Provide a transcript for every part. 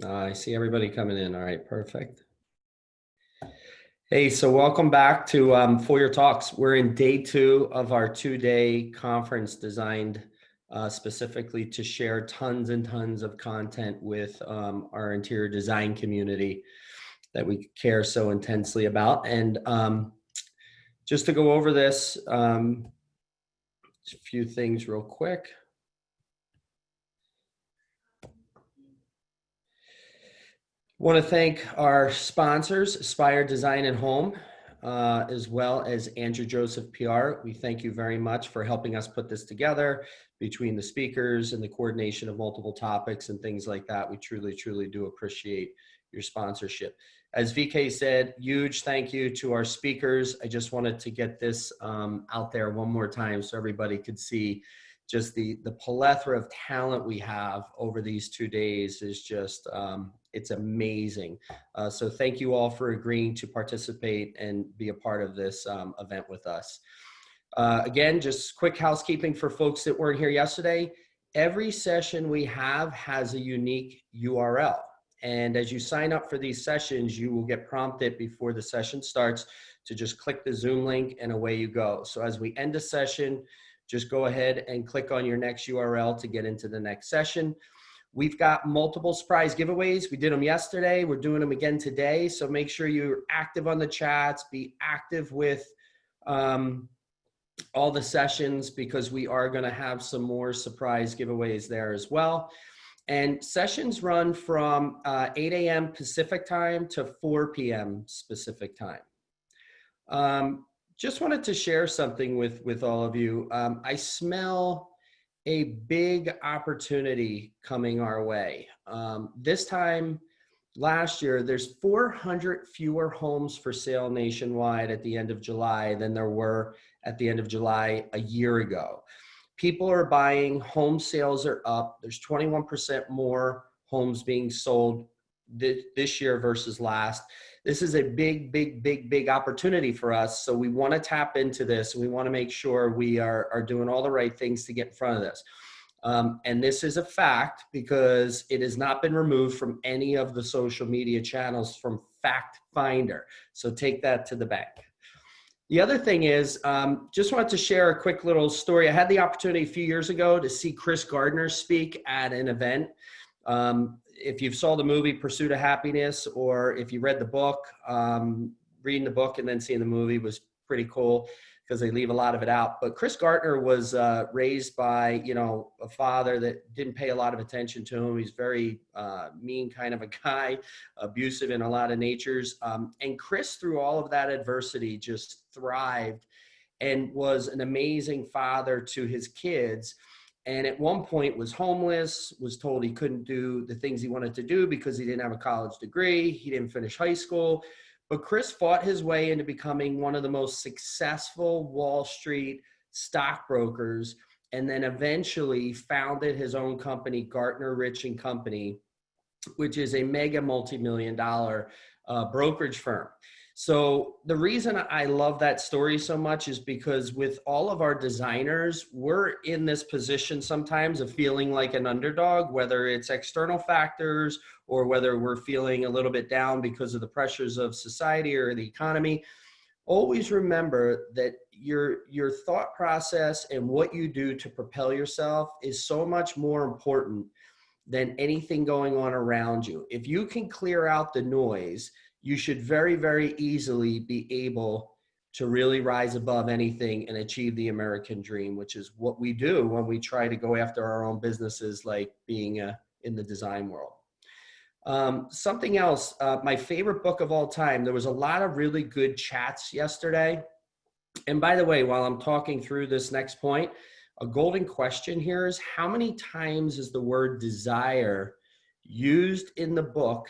I see everybody coming in. All right, perfect. Hey, so welcome back to Foyr Talks. We're in day 2 of our 2-day conference designed specifically to share tons and tons of content with our interior design community that we care so intensely about. And just to go over this, just a few things real quick. Want to thank our sponsors, Aspire Design and Home, as well as Andrew Joseph PR. We thank you very much for helping us put this together between the speakers and the coordination of multiple topics and things like that. We truly, truly do appreciate your sponsorship. As VK said, huge thank you to our speakers. I just wanted to get this out there one more time so everybody could see just the plethora of talent we have over these 2 days is just, it's amazing. So thank you all for agreeing to participate and be a part of this event with us. Again, just quick housekeeping for folks that weren't here yesterday. Every session we have has a unique URL. And as you sign up for these sessions, you will get prompted before the session starts to just click the Zoom link and away you go. So as we end a session, just go ahead and click on your next URL to get into the next session. We've got multiple surprise giveaways. We did them yesterday. We're doing them again today. So make sure you're active on the chats, be active with all the sessions because we are going to have some more surprise giveaways there as well. And sessions run from 8 a.m. Pacific time to 4 p.m. Pacific time. Just wanted to share something with all of you. I smell a big opportunity coming our way. This time last year, there's 400 fewer homes for sale nationwide at the end of July than there were at the end of July a year ago. People are buying, home sales are up. There's 21% more homes being sold this year versus last. This is a big opportunity for us. So we want to tap into this. We want to make sure we are doing all the right things to get in front of this. And this is a fact because it has not been removed from any of the social media channels from Fact Finder. So take that to the bank. The other thing is, just wanted to share a quick little story. I had the opportunity a few years ago to see Chris Gardner speak at an event. If you saw the movie Pursuit of Happiness, or if you read the book, reading the book and then seeing the movie was pretty cool because they leave a lot of it out. But Chris Gardner was raised by, a father that didn't pay a lot of attention to him. He's very mean kind of a guy, abusive in a lot of natures. And Chris, through all of that adversity, just thrived and was an amazing father to his kids. And at one point was homeless, was told he couldn't do the things he wanted to do because he didn't have a college degree. He didn't finish high school. But Chris fought his way into becoming one of the most successful Wall Street stockbrokers, and then eventually founded his own company, Gartner Rich & Company, which is a mega multi-million-dollar brokerage firm. So the reason I love that story so much is because with all of our designers, we're in this position sometimes of feeling like an underdog, whether it's external factors or whether we're feeling a little bit down because of the pressures of society or the economy. Always remember that your thought process and what you do to propel yourself is so much more important than anything going on around you. If you can clear out the noise, you should very easily be able to really rise above anything and achieve the American dream, which is what we do when we try to go after our own businesses, like being in the design world. Something else, my favorite book of all time, there was a lot of really good chats yesterday. And by the way, while I'm talking through this next point, a golden question here is how many times is the word desire used in the book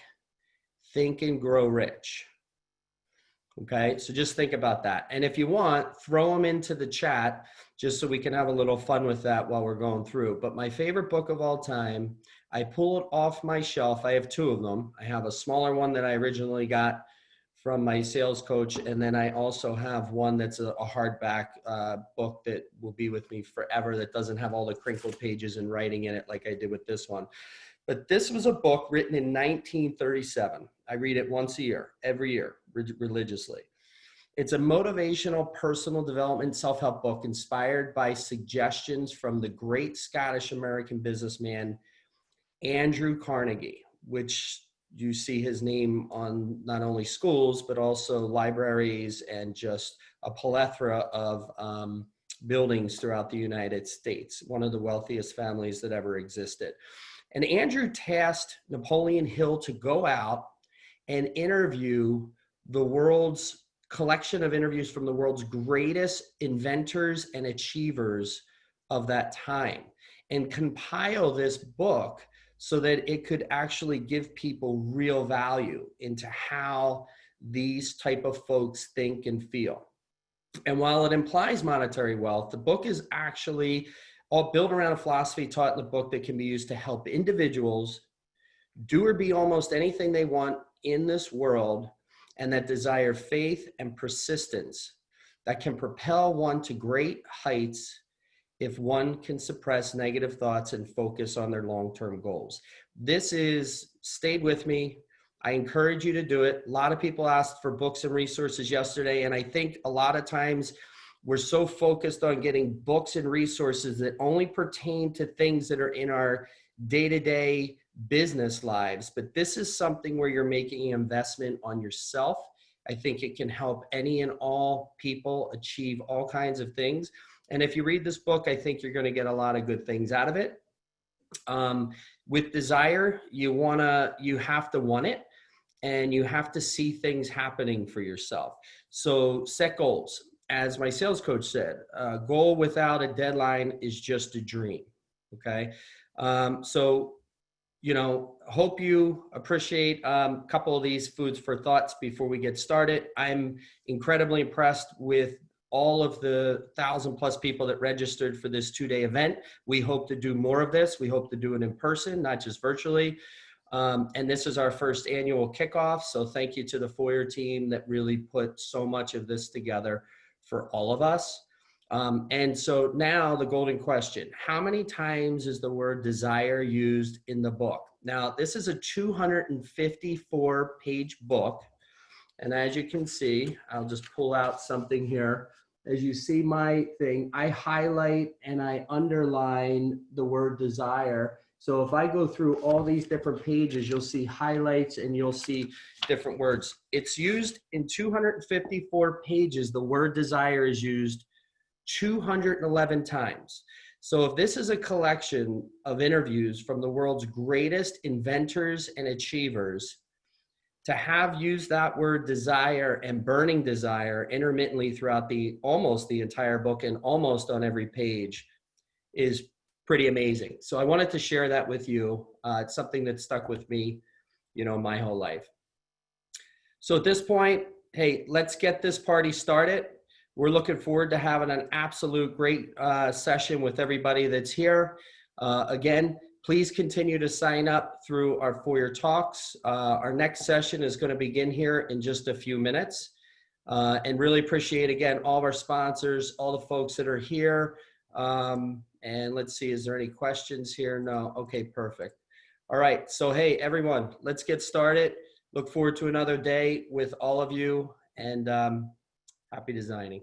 Think and Grow Rich? Okay, so just think about that. And if you want, throw them into the chat just so we can have a little fun with that while we're going through. But my favorite book of all time, I pull it off my shelf. I have 2 of them. I have a smaller one that I originally got from my sales coach. And then I also have one that's a hardback book that will be with me forever, that doesn't have all the crinkled pages and writing in it like I did with this one. But this was a book written in 1937. I read it once a year, every year, religiously. It's a motivational personal development self-help book inspired by suggestions from the great Scottish American businessman, Andrew Carnegie, which you see his name on not only schools, but also libraries and just a plethora of buildings throughout the United States, one of the wealthiest families that ever existed. And Andrew tasked Napoleon Hill to go out and interview the world's collection of interviews from the world's greatest inventors and achievers of that time and compile this book so that it could actually give people real value into how these type of folks think and feel. And while it implies monetary wealth, the book is actually all built around a philosophy taught in the book that can be used to help individuals do or be almost anything they want in this world, and that desire faith and persistence that can propel one to great heights if one can suppress negative thoughts and focus on their long-term goals. This is, stayed with me. I encourage you to do it. A lot of people asked for books and resources yesterday, and I think a lot of times we're so focused on getting books and resources that only pertain to things that are in our day-to-day business lives. But this is something where you're making an investment on yourself. I think it can help any and all people achieve all kinds of things. And if you read this book, I think you're going to get a lot of good things out of it. With desire, you have to want it, and you have to see things happening for yourself. So set goals. As my sales coach said, a goal without a deadline is just a dream. Okay. So, hope you appreciate a couple of these foods for thoughts before we get started. I'm incredibly impressed with all of the 1,000+ people that registered for this 2-day event. We hope to do more of this. We hope to do it in person, not just virtually. And this is our first annual kickoff. So thank you to the Foyr team that really put so much of this together for all of us. And so now the golden question: how many times is the word desire used in the book? Now, this is a 254-page book. And as you can see, I'll just pull out something here. As you see my thing, I highlight and I underline the word desire. So if I go through all these different pages, you'll see highlights and you'll see different words. It's used in 254 pages. The word desire is used 211 times. So if this is a collection of interviews from the world's greatest inventors and achievers, to have used that word desire and burning desire intermittently throughout almost the entire book and almost on every page is pretty amazing. So I wanted to share that with you. It's something that stuck with me, my whole life. So at this point, hey, let's get this party started. We're looking forward to having an absolute great session with everybody that's here. Again, please continue to sign up through our Foyr Talks. Our next session is going to begin here in just a few minutes. And really appreciate, again, all of our sponsors, all the folks that are here. And let's see, is there any questions here? No. Okay, perfect. All right. So, hey, everyone, let's get started. Look forward to another day with all of you, and happy designing.